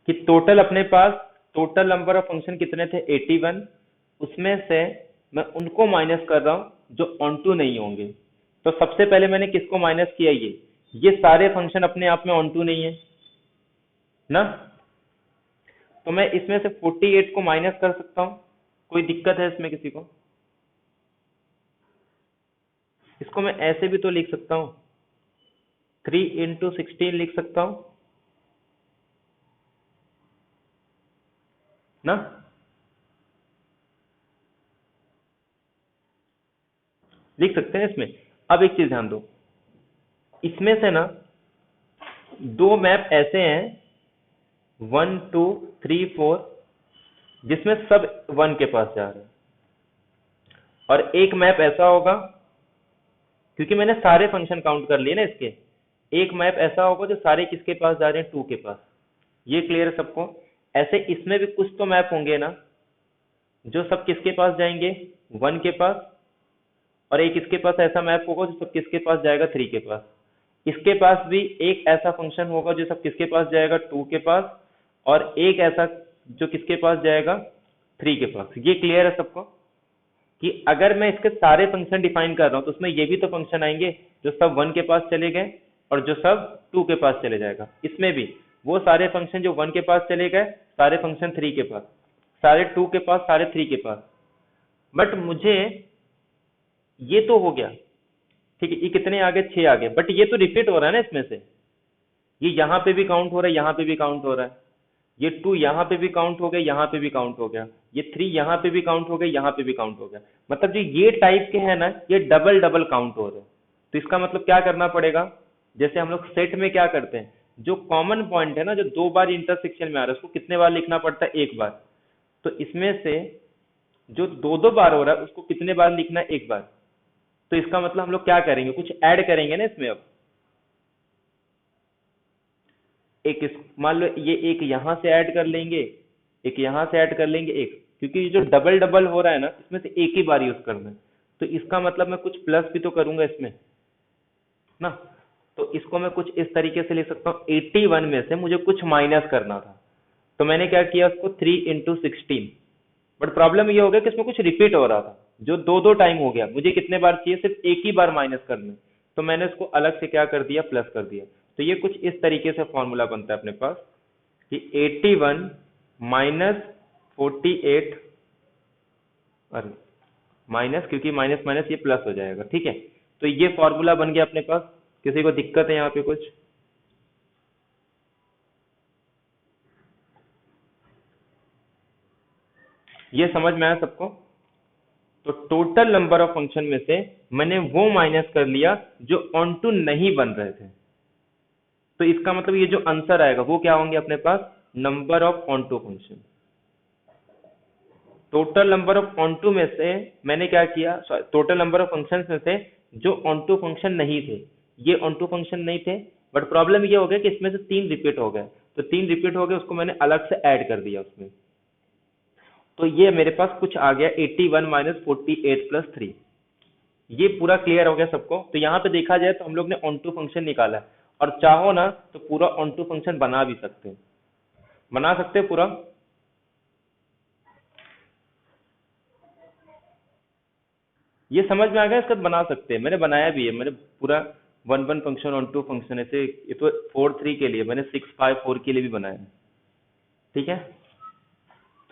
कि टोटल अपने पास total number of function कितने थे 81, उसमें से मैं उनको माइनस कर रहा हूं जो ऑन टू नहीं होंगे। तो सबसे पहले मैंने किसको माइनस किया, ये सारे फंक्शन अपने आप में ऑन टू नहीं है ना। तो मैं इसमें से 48 को माइनस कर सकता हूं, कोई दिक्कत है इसमें किसी को? इसको मैं ऐसे भी तो लिख सकता हूं, 3 × 16 लिख सकता हूं ना। लिख सकते हैं इसमें। अब एक चीज ध्यान दो, इसमें से ना दो मैप ऐसे हैं 1 2 3 4 जिसमें सब 1 के पास जा रहे हैं, और एक मैप ऐसा होगा, क्योंकि मैंने सारे फंक्शन काउंट कर लिए ना इसके, एक मैप ऐसा होगा जो सारे किसके पास जा रहे हैं 2 के पास। ये क्लियर है सबको? ऐसे इसमें भी कुछ तो मैप होंगे ना जो सब किसके पास जाएंगे 1 के पास, और एक इसके पास ऐसा मैप होगा जो सब किसके पास जाएगा 3 के पास। इसके पास भी एक ऐसा फंक्शन होगा जो सब किसके पास जाएगा 2 के पास, और एक ऐसा जो किसके पास जाएगा 3 के पास। ये क्लियर है सबको कि अगर मैं इसके सारे फंक्शन डिफाइन कर रहा हूं तो उसमें ये भी तो फंक्शन आएंगे जो सब 1 के पास चले गए और जो सब 2 के पास चले जाएगा। इसमें भी वो सारे फंक्शन जो 1 के पास चले गए, सारे फंक्शन 3 के पास, सारे 2 के पास, सारे 3 के पास। बट मुझे ये तो हो गया, ठीक है, ये कितने आ गए 6 आ गए, बट ये तो रिपीट हो रहा है ना इसमें से। ये यहाँ पे भी काउंट हो रहा है, यहाँ पे भी काउंट हो रहा है, ये 2 यहाँ पे भी काउंट हो गया, यहाँ पे भी काउंट हो गया, ये 3 यहाँ पे भी काउंट हो गया, यहाँ पे भी काउंट हो गया। मतलब जो ये टाइप के हैं ना, ये डबल डबल काउंट हो रहे हैं। तो इसका मतलब क्या करना पड़ेगा, जैसे हम लोग सेट में क्या करते हैं, जो कॉमन पॉइंट है ना जो 2 बार इंटरसेक्शन में आ रहा है उसको कितने बार लिखना पड़ता है, 1 बार। तो इसमें से जो 2 2 बार हो रहा है उसको कितने बार लिखना है, 1 बार। तो इसका मतलब हम लोग क्या करेंगे, कुछ ऐड करेंगे ना इसमें। अब एक इस मान लो ये एक यहां से ऐड कर लेंगे, एक यहां से ऐड कर लेंगे, एक, क्योंकि ये जो डबल डबल हो रहा है ना इसमें से एक ही बार यूज करना है। तो इसका मतलब मैं कुछ प्लस भी तो करूंगा इसमें ना। तो इसको मैं कुछ इस तरीके से लिख सकता हूँ, 81 में से मुझे कुछ माइनस करना था, तो मैंने क्या किया उसको 3 × 16। बट प्रॉब्लम ये हो गया कि इसमें कुछ रिपीट हो रहा था, जो 2 2 टाइम हो गया, मुझे कितने बार चाहिए, सिर्फ एक ही बार माइनस करना है। तो मैंने इसको अलग से क्या कर दिया, प्लस कर दिया। तो ये कुछ इस तरीके से फॉर्मूला बनता है अपने पास कि 81 माइनस 48, अरे माइनस, क्योंकि माइनस माइनस ये प्लस हो जाएगा, ठीक है। तो ये फॉर्मूला बन गया अपने पास। किसी को दिक्कत है यहाँ पे कुछ? ये समझ में आया सबको? तो टोटल नंबर ऑफ फंक्शन में से मैंने वो माइनस कर लिया जो ऑन टू नहीं बन रहे थे। तो इसका मतलब ये जो आंसर आएगा वो क्या होंगे अपने पास, number of onto function. Total number of onto में से मैंने क्या किया, टोटल नंबर ऑफ फंक्शन में से जो ऑन टू फंक्शन नहीं थे, ये ऑन टू फंक्शन नहीं थे, बट प्रॉब्लम ये हो गया कि इसमें से 3 रिपीट हो गए। तो 3 रिपीट हो गए, उसको मैंने अलग से ऐड कर दिया उसमें। तो ये मेरे पास कुछ आ गया 81 माइनस 48 प्लस 3। ये पूरा क्लियर हो गया सबको? तो यहाँ पे देखा जाए तो हम लोग ने ऑन टू फंक्शन निकाला है, और चाहो ना तो पूरा ऑन टू फंक्शन बना भी सकते हैं, बना सकते हैं पूरा। ये समझ में आ गया, इसका बना सकते हैं, मैंने बनाया भी है, मैंने पूरा 1 1 फंक्शन, ऑन टू फंक्शन, ऐसे ये तो 4 3 के लिए, मैंने 6 5 4 के लिए भी बनाया है, ठीक है।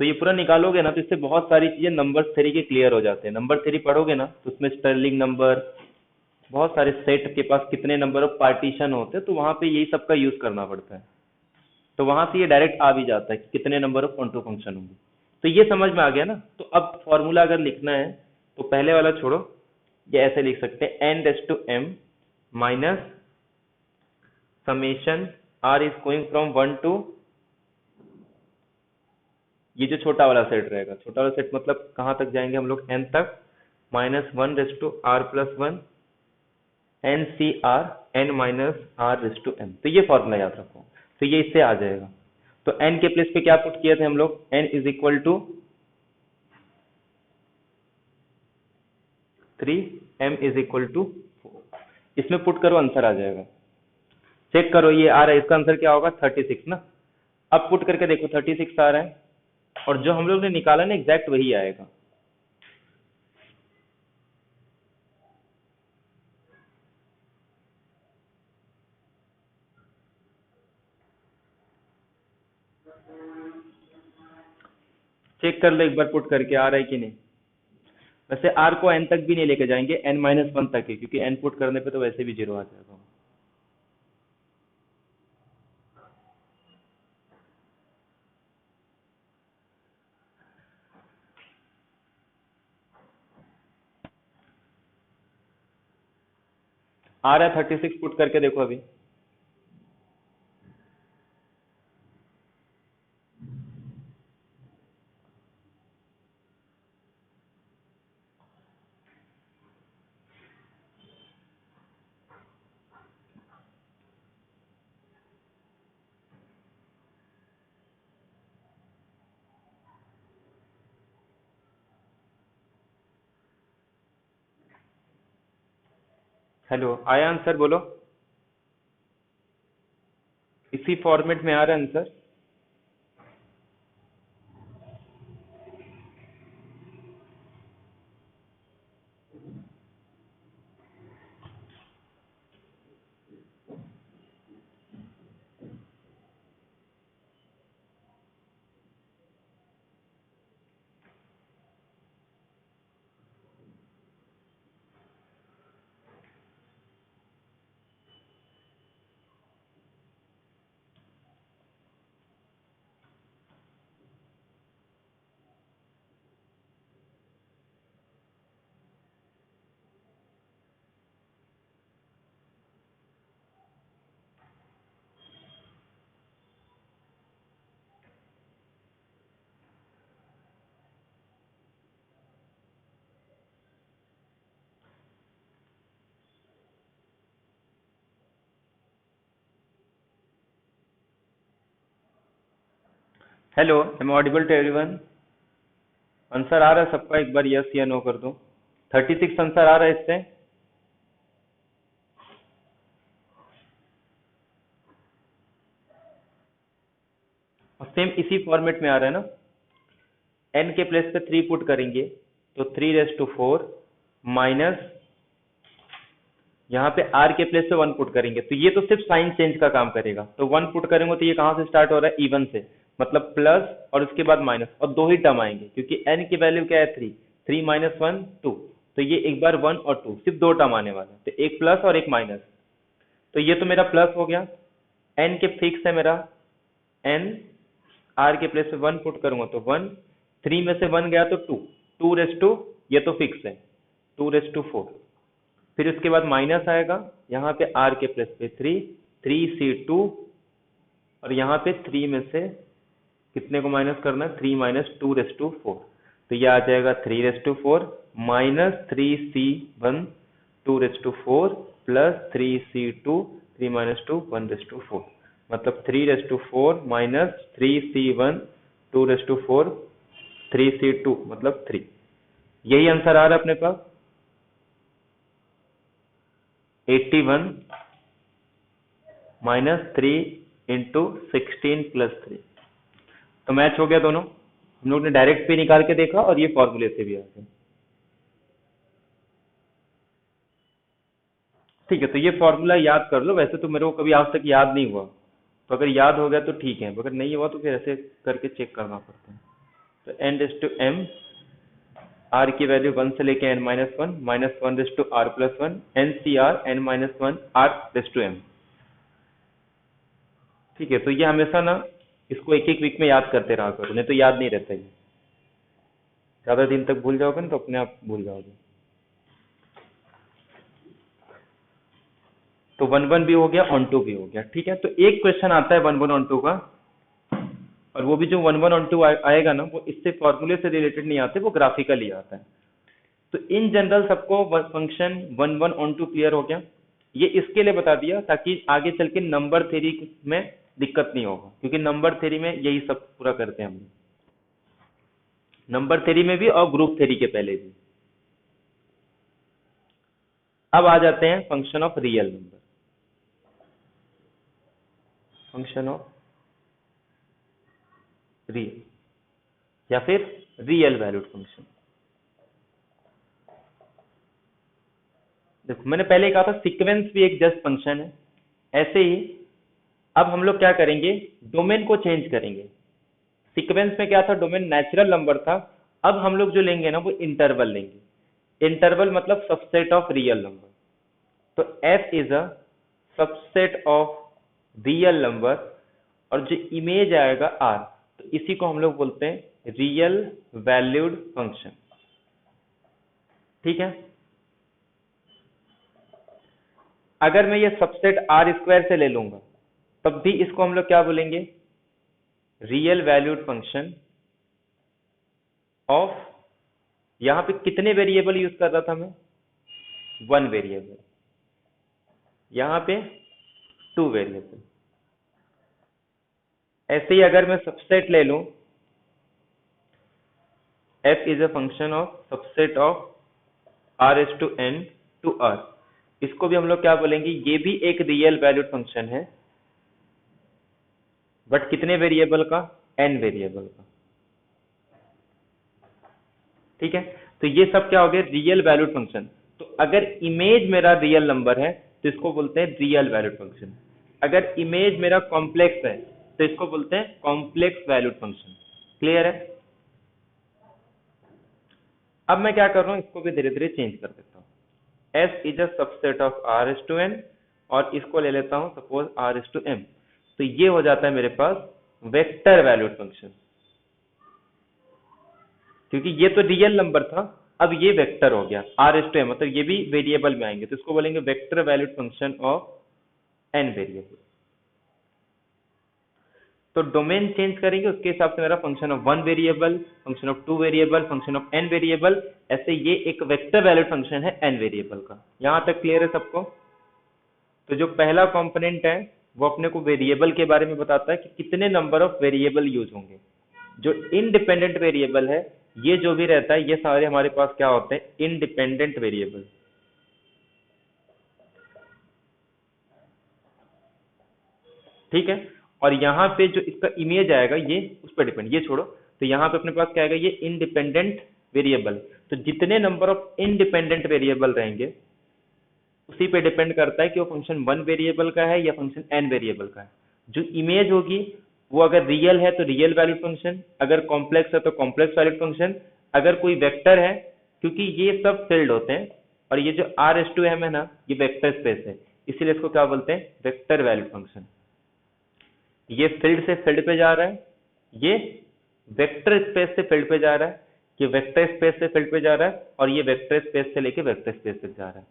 तो ये पूरा निकालोगे ना तो इससे बहुत सारी चीजें नंबर थ्री के क्लियर हो जाते हैं। नंबर थ्री पढ़ोगे ना तो उसमें स्टर्लिंग नंबर, बहुत सारे सेट के पास कितने नंबर ऑफ पार्टीशन होते हैं, तो वहां पे यही सब का यूज करना पड़ता है। तो वहां से ये डायरेक्ट आ भी जाता है कि कितने number of onto function होंगे। तो ये समझ में आ गया ना। तो अब फॉर्मूला अगर लिखना है तो पहले वाला छोड़ो, ये ऐसे लिख सकते हैं n⁻m minus summation r is going from 1 to, ये जो छोटा वाला सेट रहेगा, छोटा वाला सेट मतलब कहाँ तक जाएंगे हम लोग, n तक, -1 r+1 n c r n minus r⁻m। तो ये फॉर्मूला याद रखो, तो ये इससे आ जाएगा। तो n के प्लेस पे क्या पुट किए थे हम लोग, n is equal to 3, m is equal to 4। इसमें पुट करो, आंसर आ जाएगा। चेक करो ये आ रहा है, इसका आंसर क्या होगा 36 ना। अब पुट करके देखो 36 आ रहा है, और जो हम लोग ने निकाला ना एग्जैक्ट वही आएगा। चेक कर लो एक बार पुट करके आ रहा है कि नहीं। वैसे आर को एन तक भी नहीं लेके जाएंगे, n-1 तक ही, क्योंकि एन पुट करने पे तो वैसे भी 0 आ जाएगा। आ रहा है 36, पुट करके देखो अभी। हेलो, आया आंसर? बोलो। इसी फॉर्मेट में आ रहा है answer? Hello, am audible to everyone? Answer आ रहा है सबका? एक बार यस या नो कर दो। 36 आंसर आ रहा है इससे? और सेम इसी फॉर्मेट में आ रहा है ना? n के प्लेस पे 3 पुट करेंगे तो 3⁴ माइनस यहाँ पे r के प्लेस पे 1 पुट करेंगे, तो ये तो सिर्फ साइन चेंज का काम करेगा। तो 1 पुट करेंगे तो ये कहाँ से स्टार्ट हो रहा है? इवन से, मतलब प्लस और उसके बाद माइनस, और 2 ही टर्म आएंगे क्योंकि n की वैल्यू क्या है? 3। 3 माइनस 1 2, तो ये एक बार 1 और 2 सिर्फ 2 टर्म आने वाला है, तो एक प्लस और एक माइनस। तो ये तो मेरा प्लस हो गया। n के फिक्स है मेरा n, r के प्लेस पे 1 पुट करूंगा तो 1, 3 में से 1 गया तो 2, 2 ये तो फिक्स है 2⁴। फिर उसके बाद माइनस आएगा, यहाँ पे r के प्लेस पे 3, 3c2, और यहाँ पे 3 में से कितने को माइनस करना है? 3 माइनस 2⁴, तो ये आ जाएगा 3⁴ minus 3c1 2⁴ plus 3c2 3 minus 2 1⁴, मतलब 3⁴ माइनस 3c1 2⁴ 3c2 मतलब 3। यही आंसर आ रहा है अपने पास 81 माइनस 3 इंटू 16 प्लस 3। तो मैच हो गया दोनों। हम लोग ने डायरेक्ट पे निकाल के देखा और ये फॉर्मूले से भी आ गया। ठीक है, तो ये फॉर्मूला याद कर लो। वैसे तो मेरे को कभी आज तक याद नहीं हुआ, तो अगर याद हो गया तो ठीक है, अगर नहीं हुआ तो फिर ऐसे करके चेक करना पड़ता है। तो n⁻m, r की वैल्यू 1 से लेके n-1 minus 1⁻r+1 NCR n-1 r⁻m। ठीक है, तो ये हमेशा ना इसको एक एक वीक में याद करते रहा करो, नहीं तो याद नहीं रहता ये। ज्यादा दिन तक भूल जाओगे ना तो अपने आप भूल जाओगे। तो 1-1 भी हो गया, ऑन टू भी हो गया। ठीक है, तो एक क्वेश्चन आता है 1-1 ऑन टू का, और वो भी जो 1-1 ऑन टू आएगा ना, वो इससे फॉर्मूले से रिलेटेड नहीं आते, वो ग्राफिकली आता है। तो इन जनरल सबको फंक्शन 1-1 ऑन टू क्लियर हो गया। ये इसके लिए बता दिया ताकि आगे चल के नंबर थ्योरी में दिक्कत नहीं होगा, क्योंकि नंबर थ्योरी में यही सब पूरा करते हैं हम लोग, नंबर थ्योरी में भी और ग्रुप थ्योरी के पहले भी। अब आ जाते हैं function of real number. Function of real या फिर रियल वैल्यूड फंक्शन। देखो मैंने पहले कहा था सीक्वेंस भी एक जस्ट फंक्शन है, ऐसे ही अब हम लोग क्या करेंगे, डोमेन को चेंज करेंगे। सीक्वेंस में क्या था, डोमेन नेचुरल नंबर था, अब हम लोग जो लेंगे ना वो इंटरवल लेंगे। इंटरवल मतलब सबसेट ऑफ रियल नंबर। तो f is a subset of real number और जो इमेज आएगा r, तो इसी को हम लोग बोलते हैं रियल वैल्यूड फंक्शन। ठीक है, अगर मैं ये सबसेट r स्क्वायर से ले लूंगा तब भी इसको हम लोग क्या बोलेंगे, रियल वैल्यूड फंक्शन ऑफ, यहां पे कितने वेरिएबल यूज कर रहा था मैं, वन वेरिएबल, यहां पे टू वेरिएबल। ऐसे ही अगर मैं सबसेट ले लूं, f is a function of subset of r S to n to r, इसको भी हम लोग क्या बोलेंगे, ये भी एक रियल वैल्यूड फंक्शन है, बट कितने वेरिएबल का, n वेरिएबल का। ठीक है, तो ये सब क्या हो गया, रियल वैल्यूड फंक्शन। तो अगर इमेज मेरा रियल नंबर है तो इसको बोलते हैं रियल वैल्यूड फंक्शन। अगर इमेज मेरा कॉम्प्लेक्स है तो इसको बोलते हैं कॉम्प्लेक्स वैल्यूड फंक्शन। क्लियर है। अब मैं क्या कर रहा हूं, इसको भी धीरे धीरे चेंज कर देता हूं। s is a subset of r S to n और इसको ले लेता हूं suppose r S to m, तो ये हो जाता है मेरे पास वेक्टर वैल्यूड फंक्शन। क्योंकि ये तो रियल नंबर था, अब ये वेक्टर हो गया r एस टू m, मतलब ये भी वेरिएबल में आएंगे, तो इसको बोलेंगे vector valued function of n variable. तो डोमेन चेंज करेंगे उसके हिसाब से मेरा function of one variable, function of two variable, function of n variable, ऐसे ये एक वेक्टर वैल्यूड फंक्शन है n वेरिएबल का। यहां तक क्लियर है सबको। तो जो पहला कंपोनेंट है वो अपने को वेरिएबल के बारे में बताता है कि कितने नंबर ऑफ वेरिएबल यूज होंगे। जो इंडिपेंडेंट वेरिएबल है, ये जो भी रहता है ये सारे हमारे पास क्या होते हैं, इंडिपेंडेंट वेरिएबल। ठीक है, और यहाँ पे जो इसका इमेज आएगा ये उस पर डिपेंड, ये छोड़ो, तो यहाँ पे अपने पास क्या आएगा, ये इंडिपेंडेंट वेरिएबल। तो जितने नंबर ऑफ इंडिपेंडेंट वेरिएबल रहेंगे उसी पे डिपेंड करता है कि वो फंक्शन वन वेरिएबल का है या फंक्शन एन वेरिएबल का है। जो इमेज होगी वो अगर रियल है तो रियल वैल्यूड फंक्शन, अगर कॉम्प्लेक्स है तो कॉम्प्लेक्स वैल्यूड फंक्शन, अगर कोई वेक्टर है, क्योंकि ये सब फील्ड होते हैं और ये जो आर एस टू एम है ना, ये वेक्टर स्पेस है, इसीलिए इसको क्या बोलते हैं, वेक्टर वैल्यूड फंक्शन। ये फील्ड से फील्ड पे जा रहा है, ये वेक्टर स्पेस से फील्ड पे जा रहा है, ये वेक्टर स्पेस से फील्ड पे जा रहा है, और ये वेक्टर स्पेस से लेके वेक्टर स्पेस तक जा रहा है।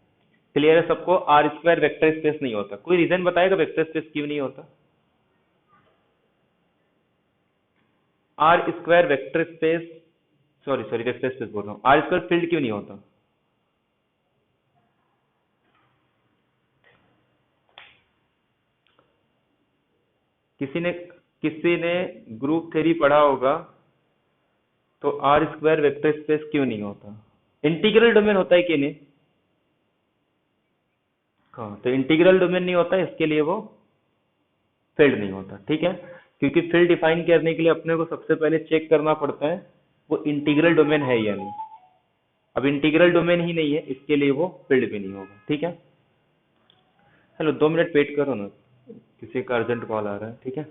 क्लियर है सबको। आर स्क्वायर वेक्टर स्पेस नहीं होता, कोई रीजन बताएगा वेक्टर स्पेस क्यों नहीं होता। R square vector space, sorry sorry vector space बोल रहा हूँ, आर स्क्वायर फील्ड क्यों नहीं होता। किसी ने ग्रुप थ्योरी पढ़ा होगा, तो आर स्क्वायर वेक्टर स्पेस क्यों नहीं होता। इंटीग्रल डोमेन होता है कि नहीं। हाँ, तो इंटीग्रल डोमेन नहीं होता, इसके लिए वो फील्ड नहीं होता। ठीक है, क्योंकि फील्ड डिफाइन करने के लिए अपने को सबसे पहले चेक करना पड़ता है वो इंटीग्रल डोमेन है या नहीं। अब इंटीग्रल डोमेन ही नहीं है, इसके लिए वो फील्ड भी नहीं होगा। ठीक है, हेलो 2 मिनट वेट करो ना, किसी का अर्जेंट कॉल आ रहा है। ठीक है,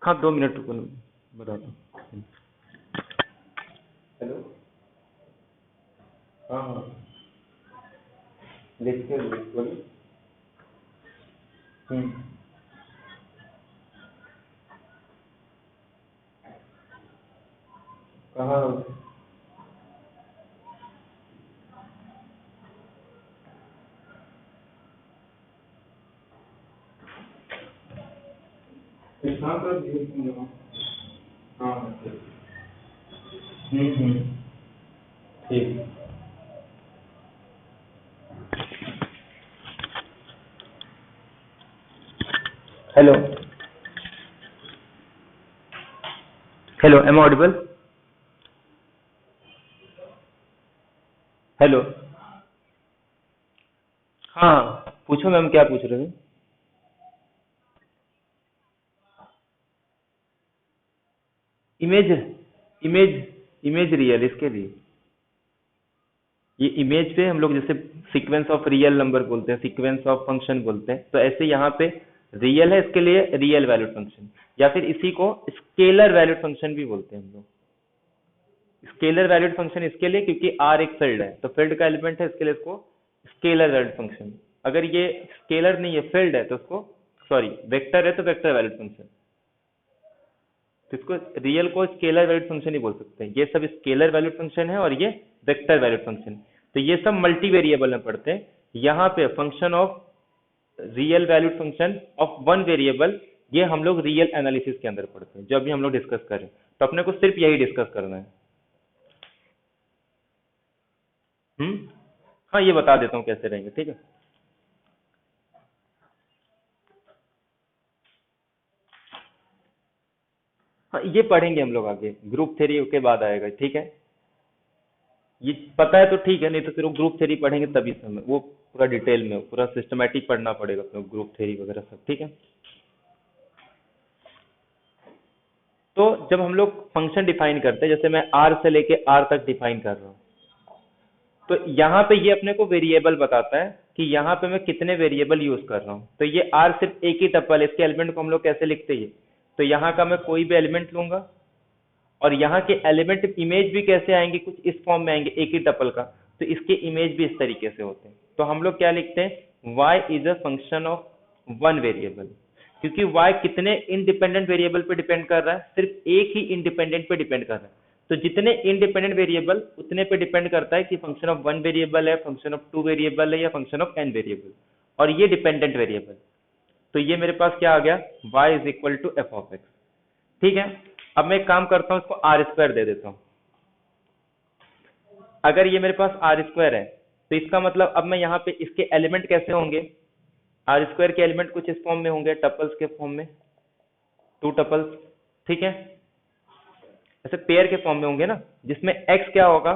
हाँ 2 मिनट रुको, बताता हूँ। हेलो, हाँ हाँ, देखते बोलिए। हम्म, कहाँ हो? कहाँ पर हाँ हाँ, ठीक। हम्म, ठीक। Hello, hello, am Audible. Hello, हाँ पूछो मैम, क्या पूछ रहे हो। इमेज इमेज इमेज रियल इसके लिए, ये इमेज पे हम लोग जैसे सीक्वेंस ऑफ रियल नंबर बोलते हैं, सीक्वेंस ऑफ फंक्शन बोलते हैं, तो ऐसे यहाँ पे रियल है, इसके लिए रियल वैल्यूड फंक्शन, या फिर इसी को स्केलर वैल्यूड फंक्शन भी बोलते हैं हम लोग। स्केलर वैल्यूड फंक्शन इसके लिए क्योंकि आर एक फील्ड है, तो फील्ड का एलिमेंट है, इसके लिए इसको स्केलर वैल्यूड फंक्शन। अगर ये स्केलर नहीं है, फील्ड है, तो उसको सॉरी वेक्टर है तो वेक्टर वैल्यूड फंक्शन। तो इसको रियल को स्केलर वैल्यूड फंक्शन ही बोल सकते हैं। ये सब स्केलर वैल्यूड फंक्शन है और ये वेक्टर वैल्यूड फंक्शन। तो ये सब मल्टी वेरिएबल में पढ़ते हैं। यहाँ पे function of real valued function of one variable, ये हम लोग रियल एनालिसिस के अंदर पढ़ते हैं, जो अभी हम लोग डिस्कस कर रहे हैं। तो अपने को सिर्फ यही डिस्कस करना है। हाँ, ये बता देता हूँ कैसे रहेंगे, ठीक है। हाँ, ये पढ़ेंगे हम लोग आगे, ग्रुप थ्योरी के बाद आएगा, ठीक है। ये पता है तो ठीक है, नहीं तो फिर वो ग्रुप थ्योरी पढ़ेंगे तभी समय, वो पूरा डिटेल में पूरा सिस्टमैटिक पढ़ना पड़ेगा अपने ग्रुप थ्योरी वगैरह सब, ठीक है। तो जब हम लोग फंक्शन डिफाइन करते हैं, जैसे मैं आर से लेके आर तक डिफाइन कर रहा हूँ, तो यहाँ पे ये अपने को वेरिएबल बताता है कि यहाँ पे मैं कितने वेरिएबल यूज कर रहा हूँ। तो ये आर सिर्फ एक ही टपल है, इसके एलिमेंट को हम लोग कैसे लिखते हैं, तो यहाँ का मैं कोई भी एलिमेंट लूंगा और यहाँ के एलिमेंट इमेज भी कैसे आएंगे, कुछ इस फॉर्म में आएंगे एक ही टपल का, तो इसके इमेज भी इस तरीके से होते हैं। तो हम लोग क्या लिखते हैं, y is a function of one variable, क्योंकि y कितने इंडिपेंडेंट वेरिएबल पे डिपेंड कर रहा है, सिर्फ एक ही इंडिपेंडेंट पे डिपेंड कर रहा है। तो जितने इंडिपेंडेंट वेरिएबल उतने पे डिपेंड करता है कि फंक्शन ऑफ वन वेरिएबल है, फंक्शन ऑफ टू वेरिएबल है, या फंक्शन ऑफ एन वेरिएबल, और ये डिपेंडेंट वेरिएबल। तो ये मेरे पास क्या आ गया, y is equal to F of X, ठीक है। अब मैं एक काम करता हूं, इसको आर स्क्वायर दे देता हूं। अगर ये मेरे पास आर स्क्वायर है, तो इसका मतलब अब मैं यहाँ पे इसके एलिमेंट कैसे होंगे, आर स्क्वायर के एलिमेंट कुछ इस फॉर्म में होंगे, टपल्स के फॉर्म में, टू टपल्स, ठीक है, ऐसे पेयर के फॉर्म में होंगे ना, जिसमें एक्स क्या होगा,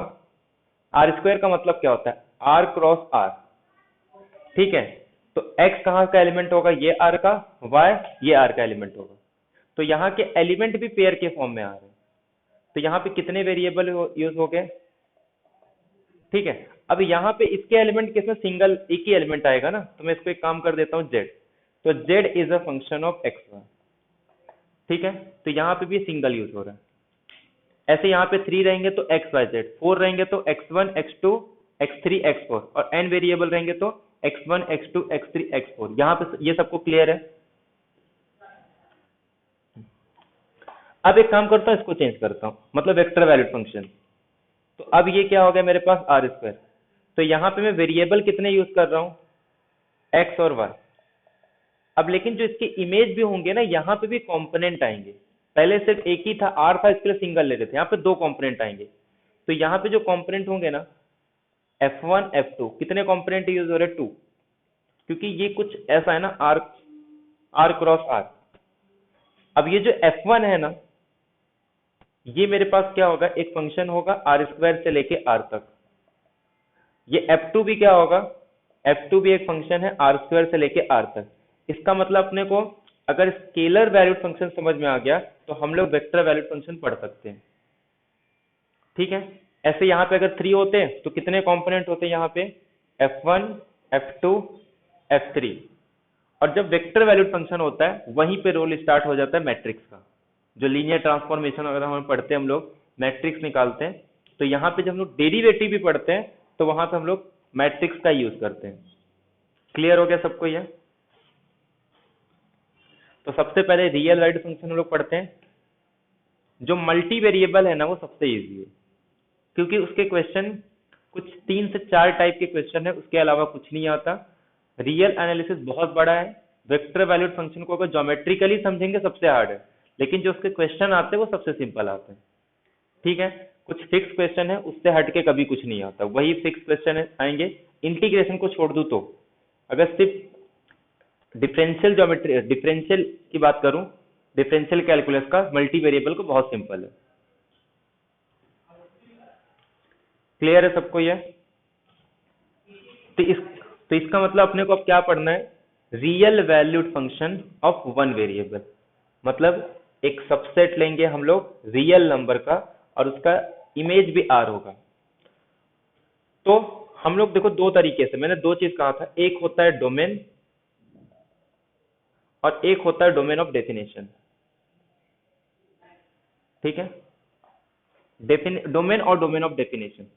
आर स्क्वायर का मतलब क्या होता है, आर क्रॉस आर, ठीक है। तो एक्स कहाँ का एलिमेंट होगा, ये आर का, वाई ये आर का एलिमेंट होगा। तो यहाँ के एलिमेंट भी पेयर के फॉर्म में आ रहे हैं। तो यहाँ पे कितने वेरिएबल यूज हो गए, ठीक है। अब यहाँ पे इसके एलिमेंट किसमें सिंगल एक ही एलिमेंट आएगा ना, तो मैं इसको एक काम कर देता हूँ z। तो z is a function of X Y, ठीक है। तो यहाँ पे भी सिंगल यूज हो रहा है। ऐसे यहाँ पे 3 रहेंगे तो एक्स वाई जेड, 4 रहेंगे तो x1 x2 x3 x4, और n वेरिएबल रहेंगे तो x1 x2 x3 x4। यहाँ पे ये सबको क्लियर है। अब एक काम करता हूँ, इसको चेंज करता हूँ, मतलब वेक्टर वैल्यूड फंक्शन। तो अब ये क्या हो गया मेरे पास आर स्क्वायर। तो यहाँ पे मैं वेरिएबल कितने यूज कर रहा हूँ, एक्स और वाई। अब लेकिन जो इसके इमेज भी होंगे ना, यहाँ पे भी कंपोनेंट आएंगे। पहले सिर्फ एक ही था, आर था, इसके लिए सिंगल ले रहे थे, यहाँ पे 2 कंपोनेंट आएंगे। तो यहाँ पे जो कंपोनेंट होंगे ना, F1 F2, कितने कंपोनेंट यूज हो रहे हैं, 2, क्योंकि ये कुछ ऐसा है ना, आर क्रॉस आर। अब ये जो F1 है ना, ये मेरे पास क्या होगा, एक फंक्शन होगा आर स्क्वायर से लेके आर तक। ये F2 भी क्या होगा, F2 भी एक फंक्शन है आर स्क्वायर से लेके आर तक। इसका मतलब अपने को अगर स्केलर वैल्यूड फंक्शन समझ में आ गया, तो हम लोग वेक्टर वैल्यूड फंक्शन पढ़ सकते हैं, ठीक है। ऐसे यहाँ पे अगर 3 होते हैं तो कितने कंपोनेंट होते हैं यहाँ पे, F1 F2 F3। और जब वेक्टर वैल्यूड फंक्शन होता है, वहीं पे रोल स्टार्ट हो जाता है मैट्रिक्स का। जो लीनियर ट्रांसफॉर्मेशन अगर हम पढ़ते हैं, हम लोग मैट्रिक्स निकालते हैं, तो यहाँ पे जब हम लोग डेरिवेटिव भी पढ़ते हैं, तो वहां पे हम लोग मैट्रिक्स का यूज करते हैं। क्लियर हो गया सबको ये। तो सबसे पहले रियल वैल्यूड फंक्शन हम लोग पढ़ते हैं। जो मल्टी वेरिएबल है ना, वो सबसे इजी है, क्योंकि उसके क्वेश्चन कुछ 3 से 4 टाइप के क्वेश्चन है, उसके अलावा कुछ नहीं आता। रियल एनालिसिस बहुत बड़ा है। वेक्टर वैल्यूड फंक्शन को अगर ज्योमेट्रिकली समझेंगे सबसे हार्ड है, लेकिन जो उसके क्वेश्चन आते हैं वो सबसे सिंपल आते हैं, ठीक है। कुछ फिक्स क्वेश्चन है, उससे हटके कभी कुछ नहीं आता, वही फिक्स क्वेश्चन आएंगे। इंटीग्रेशन को छोड़ दूं तो, अगर सिर्फ डिफरेंशियल की बात करूं, डिफरेंशियल कैलकुलस का मल्टी वेरिएबल को बहुत सिंपल है। क्लियर है सबको ये। तो इसका मतलब अपने को अब क्या पढ़ना है, real valued function of one variable. मतलब एक सबसेट लेंगे हम लोग रियल नंबर का और उसका इमेज भी आर होगा। तो हम लोग देखो दो तरीके से, मैंने दो चीज कहा था, एक होता है डोमेन और एक होता है डोमेन ऑफ डेफिनेशन। ठीक है, डोमेन और डोमेन ऑफ डेफिनेशन।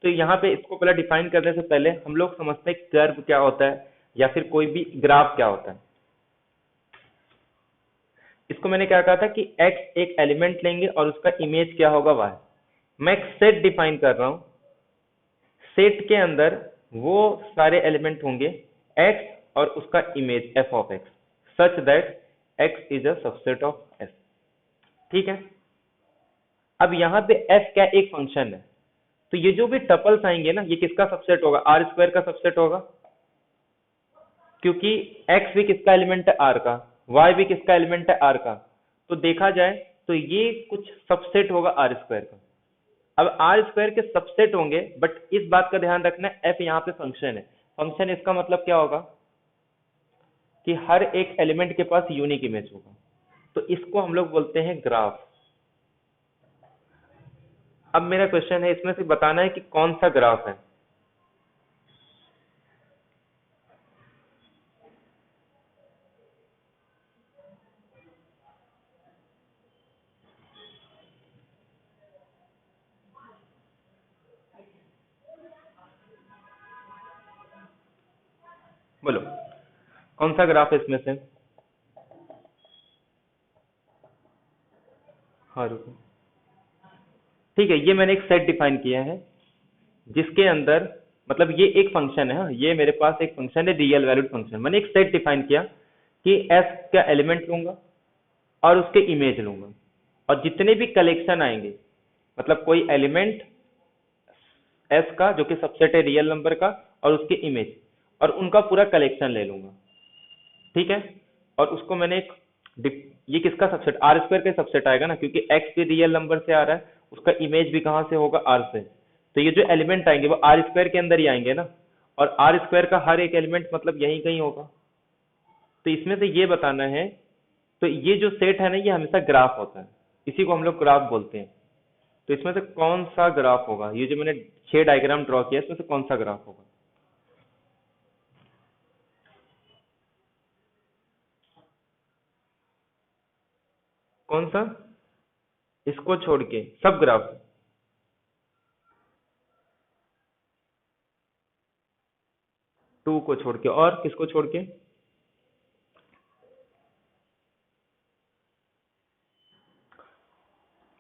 तो यहाँ पे इसको पहले डिफाइन करने से पहले हम लोग समझते हैं कर्व क्या होता है या फिर कोई भी ग्राफ क्या होता है। इसको मैंने क्या कहा था कि x एक एलिमेंट लेंगे और उसका इमेज क्या होगा y। मैं एक सेट डिफाइन कर रहा हूं, सेट के अंदर वो सारे एलिमेंट होंगे x और उसका image f of x such that x is a subset of s। ठीक है, अब यहाँ पे f क्या एक फंक्शन है, तो ये जो भी टपल्स आएंगे ना, ये किसका सबसेट होगा, आर स्क्वायर का सबसेट होगा, क्योंकि x भी किसका एलिमेंट है, r का, y भी किसका एलिमेंट है, r का। तो देखा जाए तो ये कुछ सबसेट होगा आर स्क्वायर का। अब आर स्क्वायर के सबसेट होंगे, बट इस बात का ध्यान रखना है f यहाँ पे फंक्शन है। फंक्शन इसका मतलब क्या होगा कि हर एक एलिमेंट के पास यूनिक इमेज होगा, तो इसको हम लोग बोलते हैं ग्राफ। अब मेरा क्वेश्चन है, इसमें से बताना है कि कौन सा ग्राफ है। बोलो कौन सा ग्राफ है इसमें से। हाँ रुको, ठीक है, ये मैंने एक सेट डिफाइन किया है जिसके अंदर, मतलब ये एक फंक्शन है, हाँ, ये मेरे पास एक फंक्शन है रियल वैल्यूड फंक्शन। मैंने एक सेट डिफाइन किया कि एस का एलिमेंट लूंगा और उसके इमेज लूंगा, और जितने भी कलेक्शन आएंगे, मतलब कोई एलिमेंट एस का जो कि सबसेट है रियल नंबर का और उसके इमेज, और उनका पूरा कलेक्शन ले लूंगा। ठीक है, और उसको मैंने एक ये किसका सबसेट, आर स्क्वायर का सबसेट आएगा ना, क्योंकि एक्स भी रियल नंबर से आ रहा है, उसका इमेज भी कहां से होगा, आर से। तो ये जो एलिमेंट आएंगे वो आर स्क्वायर के अंदर ही आएंगे ना, और आर स्क्वायर का हर एक एलिमेंट मतलब यहीं कहीं होगा। तो इसमें से ये बताना है, तो ये जो सेट है ना, ये हमेशा ग्राफ होता है, इसी को हम लोग ग्राफ बोलते हैं। तो इसमें से कौन सा ग्राफ होगा, ये जो मैंने 6 डायग्राम ड्रॉ किया इसमें से कौन सा ग्राफ होगा। कौन सा, इसको छोड़ के सब ग्राफ। टू को छोड़ के, और किसको छोड़ के,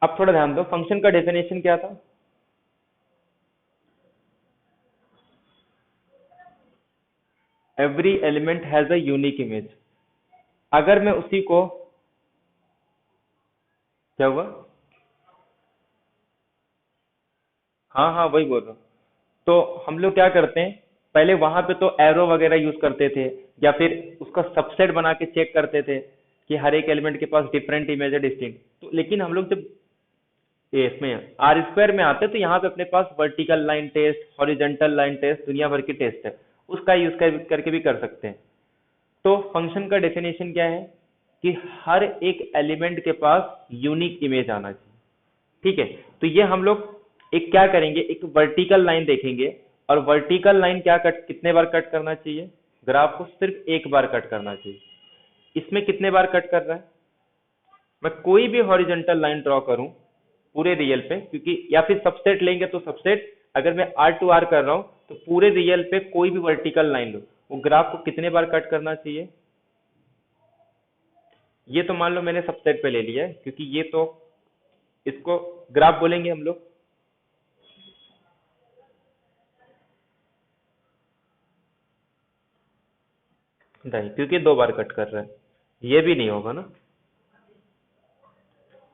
अब थोड़ा ध्यान दो, फंक्शन का डेफिनेशन क्या था, every element has a unique image. अगर मैं उसी को, क्या हुआ, हाँ हाँ वही बोल रहा हूँ। तो हम लोग क्या करते हैं, पहले वहां पे तो एरो वगैरह यूज करते थे, या फिर उसका सबसेट बना के चेक करते थे कि हर एक एलिमेंट के पास डिफरेंट इमेज है, डिस्टिंक्ट। तो लेकिन हम लोग जब इसमें आर स्क्वायर में आते हैं तो यहाँ पे अपने पास vertical line test, horizontal line test, दुनिया भर की टेस्ट है, उसका यूज करके भी कर सकते हैं। तो फंक्शन का डेफिनेशन क्या है कि हर एक एलिमेंट के पास यूनिक इमेज आना चाहिए। ठीक है, तो ये हम लोग एक क्या करेंगे, एक वर्टिकल लाइन देखेंगे, और वर्टिकल लाइन क्या कट, कितने बार कट करना चाहिए, ग्राफ को सिर्फ एक बार कट करना चाहिए। इसमें कितने बार कट कर रहा है, मैं कोई भी हॉरिजॉन्टल लाइन ड्रॉ करूं पूरे रियल पे, क्योंकि या फिर सबसेट लेंगे तो सबसेट, अगर मैं आर टू आर कर रहा हूं तो पूरे रियल पे कोई भी वर्टिकल लाइन लो, वो ग्राफ को कितने बार कट करना चाहिए। ये तो मान लो मैंने सबसेट पे ले लिया है, क्योंकि ये तो, इसको ग्राफ बोलेंगे हम लोग। नहीं, क्योंकि दो बार कट कर रहा है, ये भी नहीं होगा ना,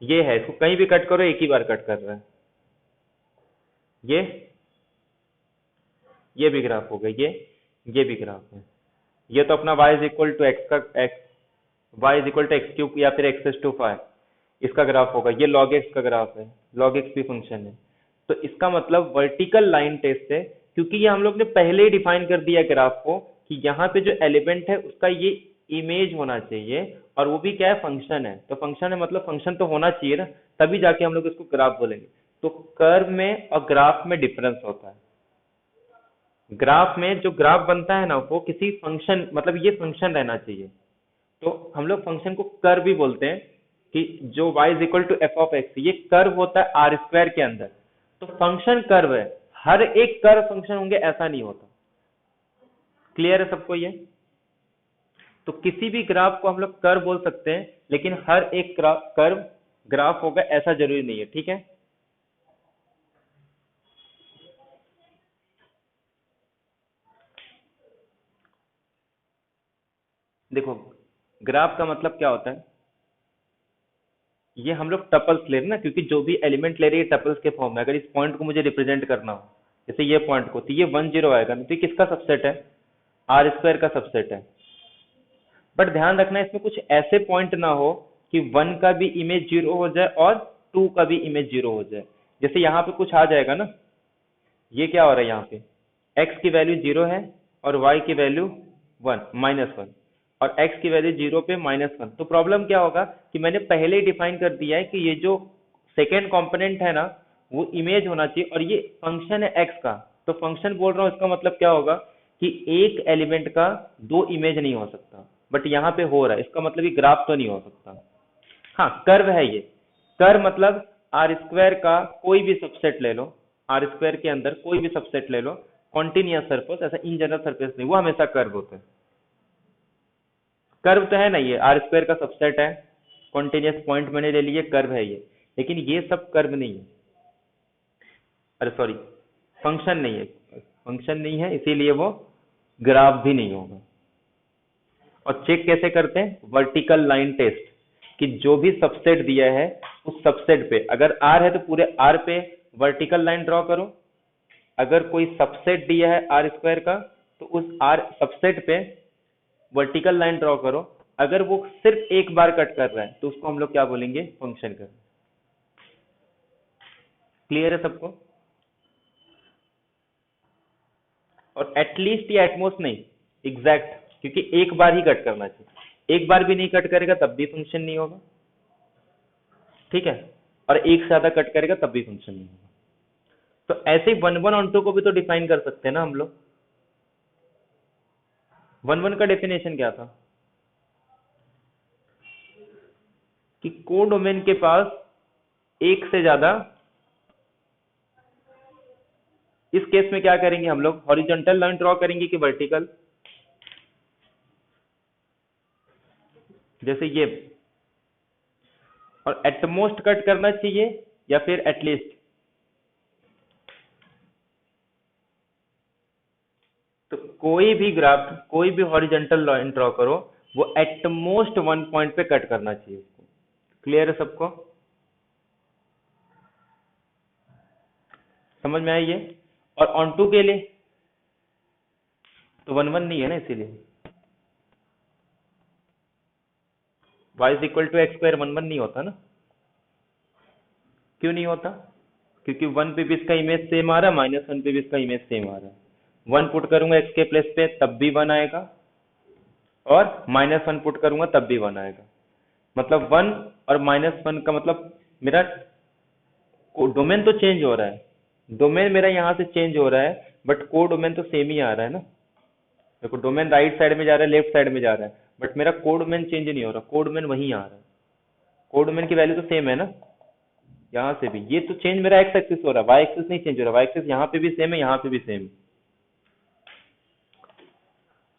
ये है, इसको कहीं भी कट करो एक ही बार कट कर रहा है। ये भी ग्राफ हो गया, ये भी ग्राफ है। ये तो अपना y is equal to x का x, y is equal to x cube या फिर एक्स टू 5, इसका ग्राफ होगा। ये log x का ग्राफ है, log x भी फंक्शन है। तो इसका मतलब वर्टिकल लाइन टेस्ट है, क्योंकि ये हम लोग ने पहले ही डिफाइन कर दिया ग्राफ को कि यहाँ पे जो एलिमेंट है उसका ये इमेज होना चाहिए, और वो भी क्या है, फंक्शन है। तो फंक्शन है मतलब फंक्शन तो होना चाहिए ना, तभी जाके हम लोग इसको ग्राफ बोलेंगे। तो कर्व में और ग्राफ में डिफरेंस होता है। ग्राफ में जो ग्राफ बनता है ना, वो किसी फंक्शन, मतलब ये फंक्शन रहना चाहिए। तो हम लोग फंक्शन को कर्व भी बोलते हैं, कि जो y is equal to F of X, ये कर्व होता है आर स्क्वायर के अंदर। तो फंक्शन कर्व है, हर एक कर्व फंक्शन होंगे ऐसा नहीं होता। क्लियर है सबको ये? तो किसी भी ग्राफ को हम लोग कर्व बोल सकते हैं, लेकिन हर एक कर्व ग्राफ होगा ऐसा जरूरी नहीं है, ठीक है। देखो, ग्राफ का मतलब क्या होता है, ये हम लोग टपल्स ले रहे हैं ना, क्योंकि जो भी एलिमेंट ले रहे हैं टपल्स के फॉर्म में। अगर इस पॉइंट को मुझे रिप्रेजेंट करना हो, जैसे ये पॉइंट को, तो ये 1 0 आएगा, तो ये किसका सबसेट है, आर स्क्वायर का सबसेट है। बट ध्यान रखना, इसमें कुछ ऐसे पॉइंट ना हो कि 1 का भी इमेज 0 हो जाए और 2 का भी इमेज 0 हो जाए। जैसे यहाँ पे कुछ आ जाएगा ना, ये क्या हो रहा है यहाँ पे, x की वैल्यू 0 है और y की वैल्यू 1 -1, और x की वैल्यू 0 पे -1। तो प्रॉब्लम क्या होगा कि मैंने पहले ही डिफाइन कर दिया है कि ये जो सेकेंड कंपोनेंट है ना, वो इमेज होना चाहिए, और ये फंक्शन है x का। तो फंक्शन बोल रहा हूँ, इसका मतलब क्या होगा कि एक एलिमेंट का दो इमेज नहीं हो सकता, बट यहाँ पे हो रहा है, इसका मतलब ये ग्राफ तो नहीं हो सकता। हाँ, कर्व है ये। कर्व मतलब आर स्क्वायर का कोई भी सबसेट ले लो, आर स्क्वायर के अंदर कोई भी सबसेट ले लो, कॉन्टिन्यूअस सरफेस, ऐसा इन जनरल सरफेस नहीं, वो हमेशा कर्व होते हैं। कर्व तो है ना, ये आर स्क्वायर का सबसेट है, कॉन्टिन्यूअस पॉइंट मैंने ले लिए, कर्व है ये। लेकिन ये सब कर्व नहीं है, अरे सॉरी, फंक्शन नहीं है, फंक्शन नहीं है, इसीलिए वो ग्राफ भी नहीं होगा। और चेक कैसे करते हैं, वर्टिकल लाइन टेस्ट, कि जो भी सबसेट दिया है उस सबसेट पे, अगर आर है तो पूरे आर पे वर्टिकल लाइन ड्रॉ करो। अगर कोई सबसेट दिया है आर स्क्वायर का, तो उस आर सबसेट पे वर्टिकल लाइन ड्रॉ करो। अगर वो सिर्फ एक बार कट कर रहा है, तो उसको हम लोग क्या बोलेंगे, फंक्शन कर। क्लियर है सबको? और एटलीस्ट या एटमोस्ट नहीं, एग्जैक्ट, क्योंकि एक बार ही कट करना चाहिए। एक बार भी नहीं कट करेगा तब भी फंक्शन नहीं होगा, ठीक है। और एक से ज्यादा कट करेगा तब भी फंक्शन नहीं होगा। तो ऐसे ही 1 1 को भी तो डिफाइन कर सकते हैं ना हम लोग। 1 1 का डेफिनेशन क्या था, कि कोडोमेन के पास एक से ज्यादा, इस केस में क्या करेंगे हम लोग, हॉरिजॉन्टल लाइन ड्रॉ करेंगे कि वर्टिकल, जैसे ये, और एटमोस्ट कट करना चाहिए या फिर एटलीस्ट। तो कोई भी ग्राफ, कोई भी हॉरिजॉन्टल लाइन ड्रॉ करो, वो एटमोस्ट 1 पॉइंट पे कट करना चाहिए उसको। क्लियर है सबको? समझ में आई ये? और ऑन टू के लिए तो 1 1 नहीं है ना, इसीलिए y is equal to X square 1 1 नहीं होता ना। क्यों नहीं होता? क्योंकि 1 पे भी इसका इमेज सेम आ रहा है, -1 पे भी इसका इमेज सेम आ रहा है। 1 पुट करूंगा x के प्लेस पे तब भी 1 आएगा, और -1 पुट करूंगा तब भी 1 आएगा। मतलब 1 और -1 का मतलब मेरा डोमेन तो चेंज हो रहा है, डोमेन मेरा यहाँ से चेंज हो रहा है, बट को डोमेन तो सेम ही आ रहा है ना। देखो, डोमेन राइट साइड में जा रहा है, लेफ्ट साइड में जा रहा है, बट मेरा को डोमेन चेंज नहीं हो रहा, को डोमेन वहीं आ रहा है। को डोमेन की वैल्यू तो सेम है ना, यहाँ से भी। ये तो चेंज मेरा एक्स एक्सिस हो रहा है, वाई एक्सिस नहीं चेंज हो रहा, वाई एक्सिस यहाँ पे भी सेम है, यहाँ पे भी सेम।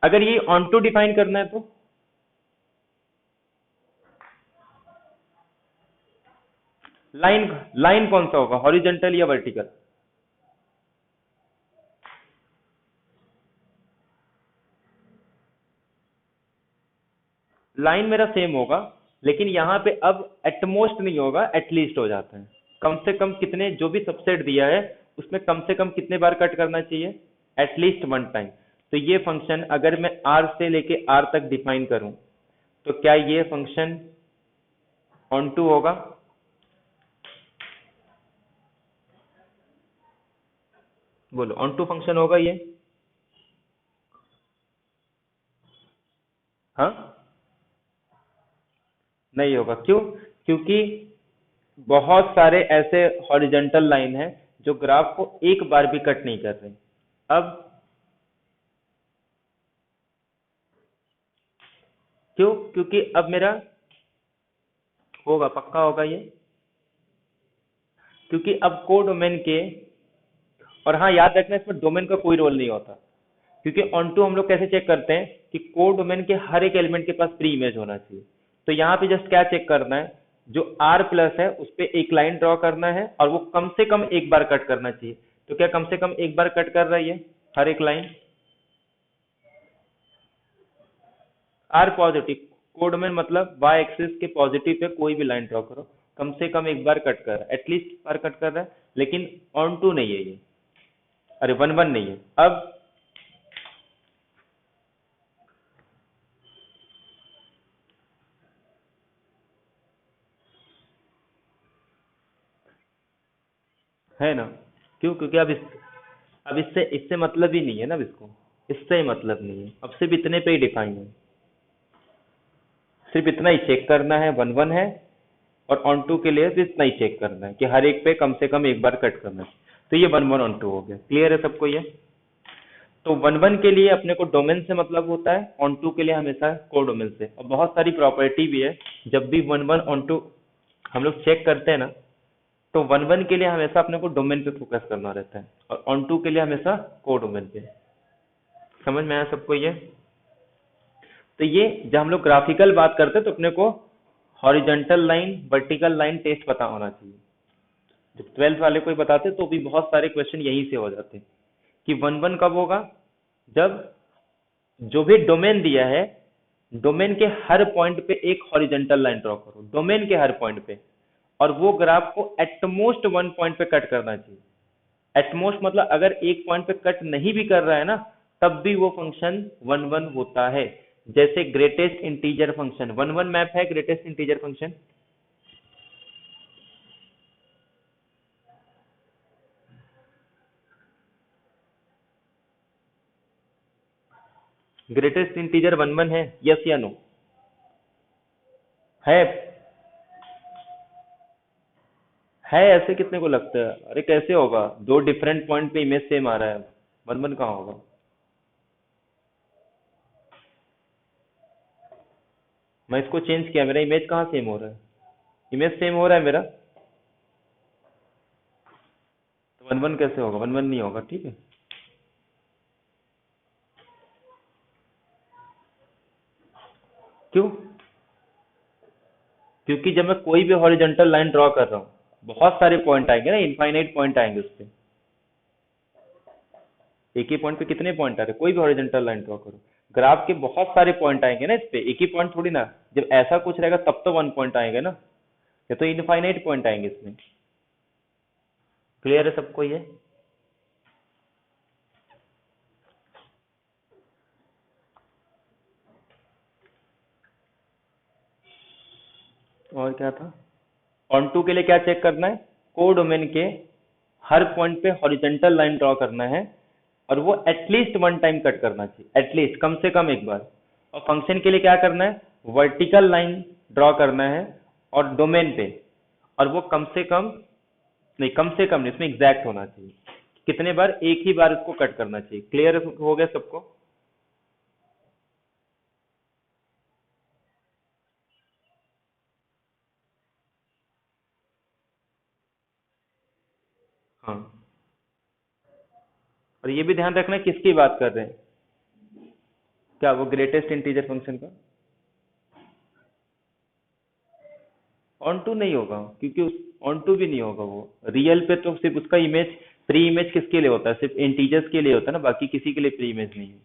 अगर ये ऑन टू डिफाइन करना है तो लाइन, लाइन कौन सा होगा, हॉरिजेंटल या वर्टिकल? लाइन मेरा सेम होगा, लेकिन यहाँ पे अब एटमोस्ट नहीं होगा, एटलीस्ट हो जाता है। कम से कम कितने, जो भी सबसेट दिया है उसमें कम से कम कितने बार कट करना चाहिए, एटलीस्ट 1 टाइम। तो ये फंक्शन अगर मैं आर से लेके आर तक डिफाइन करूं, तो क्या ये फंक्शन ऑन टू होगा? बोलो, ऑन टू फंक्शन होगा ये? हाँ, नहीं होगा, क्यों? क्योंकि बहुत सारे ऐसे हॉरिजॉन्टल लाइन हैं जो ग्राफ को एक बार भी कट नहीं कर रहे। अब क्यों? क्योंकि अब मेरा होगा, पक्का होगा ये, क्योंकि अब कोडोमेन के, और हाँ याद रखना इसमें डोमेन का कोई रोल नहीं होता, क्योंकि ऑन टू हम लोग कैसे चेक करते हैं कि कोडोमेन के हर एक एलिमेंट के पास प्री इमेज होना चाहिए। तो यहाँ पे जस्ट क्या चेक करना है, जो आर प्लस है उस पर एक लाइन ड्रॉ करना है और वो कम से कम एक बार कट करना चाहिए। तो क्या कम से कम एक बार कट कर रहा है ये हर एक लाइन? आर पॉजिटिव, कोडोमेन मतलब वाई एक्सिस के पॉजिटिव पे कोई भी लाइन ड्रॉ करो, कम से कम एक बार कट कर रहा है, एटलीस्ट बार कट कर रहा है, लेकिन ऑन टू नहीं है ये, अरे वन वन नहीं है। अब है ना, क्यों? क्योंकि अब इससे इससे मतलब ही नहीं है ना, अब इसको इससे ही मतलब नहीं है, अब सिर्फ इतने पे ही डिफाइन है, सिर्फ इतना ही चेक करना है, वन वन है, और ऑन टू के लिए सिर्फ इतना ही चेक करना है कि हर एक पे कम से कम एक बार कट करना है। तो ये वन वन ऑन टू हो गया, क्लियर है सबको ये? तो वन वन के लिए अपने को डोमेन से मतलब होता है, ऑन टू के लिए हमेशा कोडोमेन से, और बहुत सारी प्रॉपर्टी भी है। जब भी वन वन ऑन टू हम लोग चेक करते हैं ना, तो वन वन के लिए हमेशा अपने को डोमेन पे फोकस करना रहता है, और ऑन टू के लिए हमेशा कोडोमेन पे। समझ में आया सबको ये? तो ये जब हम लोग ग्राफिकल बात करते हैं तो अपने को horizontal line, vertical line test पता होना चाहिए। जब 12th वाले को ही बताते तो भी बहुत सारे क्वेश्चन यहीं से हो जाते कि वन वन कब होगा, जब जो भी डोमेन दिया है, डोमेन के हर पॉइंट पे एक हॉरिजॉन्टल लाइन ड्रॉ करो, डोमेन के हर पॉइंट पे, और वो ग्राफ को एटमोस्ट वन पॉइंट पे कट करना चाहिए। एटमोस्ट मतलब अगर एक पॉइंट पे कट नहीं भी कर रहा है ना, तब भी वो फंक्शन वन वन होता है। जैसे greatest integer function one one map है, greatest integer function. Greatest integer one one है, यस या नो? है? है ऐसे कितने को लगता है? अरे कैसे होगा, दो डिफरेंट पॉइंट पे इमेज सेम आ रहा है, वन वन कहाँ होगा? मैं इसको चेंज किया, मेरा इमेज कहाँ सेम हो रहा है? इमेज सेम हो रहा है मेरा, तो वन वन कैसे होगा? वन वन नहीं होगा, ठीक है। क्यों? क्योंकि जब मैं कोई भी हॉरिजॉन्टल लाइन ड्रॉ कर रहा हूँ, बहुत सारे पॉइंट आएंगे ना, इनफाइनाइट पॉइंट आएंगे उस पे। एक ही पॉइंट पे कितने पॉइंट आ रहे हैं? कोई भी हॉरिजॉन्टल लाइन ड्रॉ करो, ग्राफ के बहुत सारे पॉइंट आएंगे ना इस पे, एक ही पॉइंट थोड़ी ना। जब ऐसा कुछ रहेगा तब तो वन पॉइंट आएगा ना, ये तो इनफाइनाइट पॉइंट आएंगे इसमें। क्लियर है सबको ये? और क्या था? ऑन टू के लिए क्या चेक करना है? कोडोमेन के हर पॉइंट पे हॉरिजॉन्टल लाइन ड्रॉ करना है, और वो एटलीस्ट वन टाइम कट करना चाहिए, एटलीस्ट कम से कम एक बार। और फंक्शन के लिए क्या करना है? वर्टिकल लाइन ड्रॉ करना है और डोमेन पे, और वो कम से कम नहीं, कम से कम नहीं, इसमें एग्जैक्ट होना चाहिए, कितने बार? एक ही बार इसको कट करना चाहिए। क्लियर हो गया सबको? हाँ, और ये भी ध्यान रखना है किसकी बात कर रहे हैं, क्या वो ग्रेटेस्ट इंटीजर फंक्शन का? ऑन टू नहीं होगा, क्योंकि उस ऑन टू भी नहीं होगा, वो रियल पे तो सिर्फ उसका इमेज, प्री इमेज किसके लिए होता है? सिर्फ इंटीजर्स के लिए होता है ना, बाकी किसी के लिए प्री इमेज नहीं है।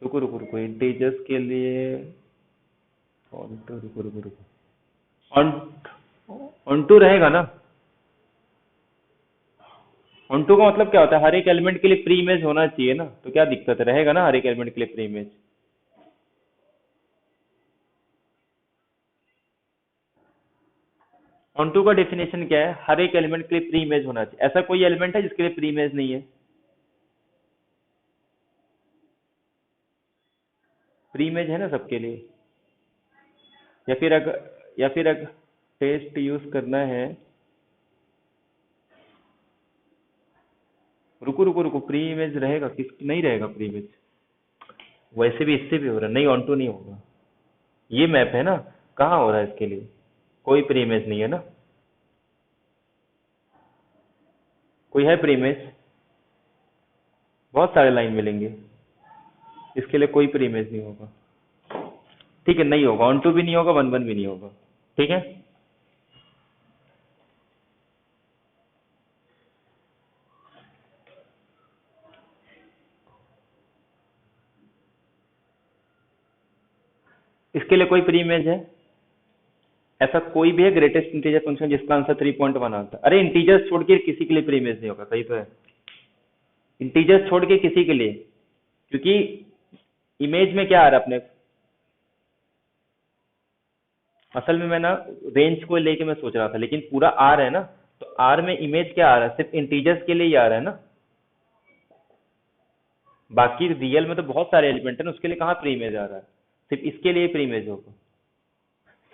रुको रुको रुको, इंटीजर्स के लिए ऑन टू, रुको रुको रुको, ऑन ऑन टू रहेगा ना। ऑन टू का मतलब क्या होता है? हर एक एलिमेंट के लिए प्री इमेज होना चाहिए ना, तो क्या दिक्कत है, रहेगा ना हर एक एलिमेंट के लिए प्री इमेज। ऑन टू का डेफिनेशन क्या है? हर एक एलिमेंट के लिए प्री इमेज होना चाहिए। ऐसा कोई एलिमेंट है जिसके लिए प्री इमेज नहीं है? प्री इमेज है ना सबके लिए। या फिर अगर टेस्ट यूज करना है, रुको रुको रुको, प्री इमेज रहेगा किस, नहीं रहेगा प्री इमेज, वैसे भी इससे भी हो रहा है, नहीं ऑन टू नहीं होगा, ये मैप है ना, कहाँ हो रहा है इसके लिए, कोई प्री इमेज नहीं है ना, कोई है प्री इमेज, बहुत सारे लाइन मिलेंगे, इसके लिए कोई प्री इमेज नहीं होगा, ठीक है, नहीं होगा, ऑन टू भी नहीं होगा, वन वन भी नहीं होगा, ठीक है। इसके लिए कोई प्री इमेज है, ऐसा कोई भी है ग्रेटेस्ट इंटीजर फंक्शन जिसका आंसर 3.1 आता है, अरे इंटीजर्स छोड़ के किसी के लिए प्री इमेज नहीं होगा, सही तो है, इंटीजर्स छोड़ के किसी के लिए, क्योंकि इमेज में क्या आ रहा है अपने, असल में मैं ना रेंज को लेके मैं सोच रहा था, लेकिन पूरा आर है ना, तो आर में इमेज क्या आ रहा है, सिर्फ इंटीजर्स के लिए ही आ रहा है ना, बाकी रियल में तो बहुत सारे एलिमेंट है ना, उसके लिए कहाँ प्री इमेज आ रहा है, सिर्फ इसके लिए प्री इमेज होगा,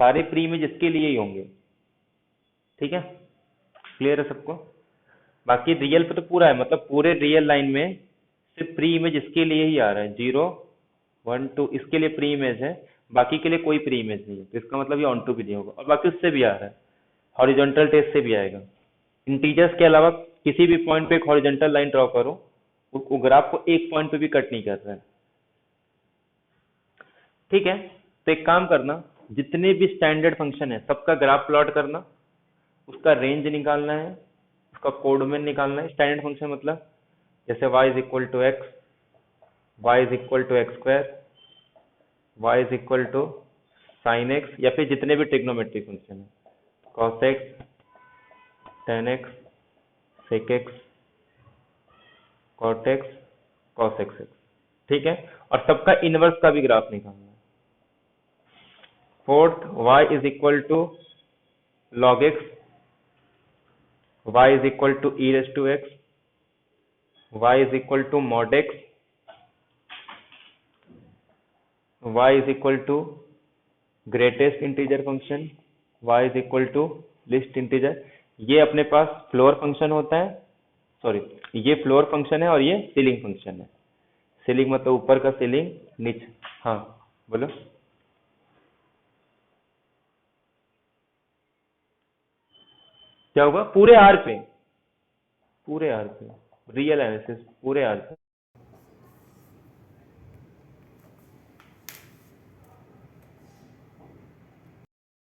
सारे प्री इमेज इसके लिए ही होंगे, ठीक है, क्लियर है सबको। बाकी रियल पे तो पूरा है, मतलब पूरे रियल लाइन में सिर्फ प्री इमेज इसके लिए ही आ रहा है, 0 1 2 इसके लिए प्री इमेज है, बाकी के लिए कोई प्री इमेज नहीं है, तो इसका मतलब ये ऑन टू भी नहीं होगा, और बाकी उससे भी आ रहा है, हॉरिजॉन्टल टेस्ट से भी आएगा, इंटीजर्स के अलावा किसी भी पॉइंट पे एक हॉरिजॉन्टल लाइन ड्रॉ करो, वो ग्राफ को एक पॉइंट पे भी कट नहीं कर रहा है, ठीक है। तो एक काम करना, जितने भी स्टैंडर्ड फंक्शन है सबका ग्राफ प्लॉट करना, उसका रेंज निकालना है, उसका कोडमेन निकालना है, स्टैंडर्ड फंक्शन मतलब जैसे y is equal to X, Y is equal to X square, Y is equal to sine X, या फिर जितने भी ट्रिग्नोमेट्रिक फंक्शन है, cos X, tan X, sec X, cot X, cos X, ठीक है, और सबका इनवर्स का भी ग्राफ निकालना है। Fourth, y is equal to log x, y is equal to e raise to x, y is equal to mod x, y is equal to greatest integer function, y is equal to least integer, ये अपने पास floor function होता है, sorry ये floor function है और ये ceiling function है, ceiling मतलब ऊपर का सीलिंग, नीचे, हाँ बोलो, क्या होगा पूरे आर पे, पूरे आर पे, रियल एनालिसिस पूरे आर पे,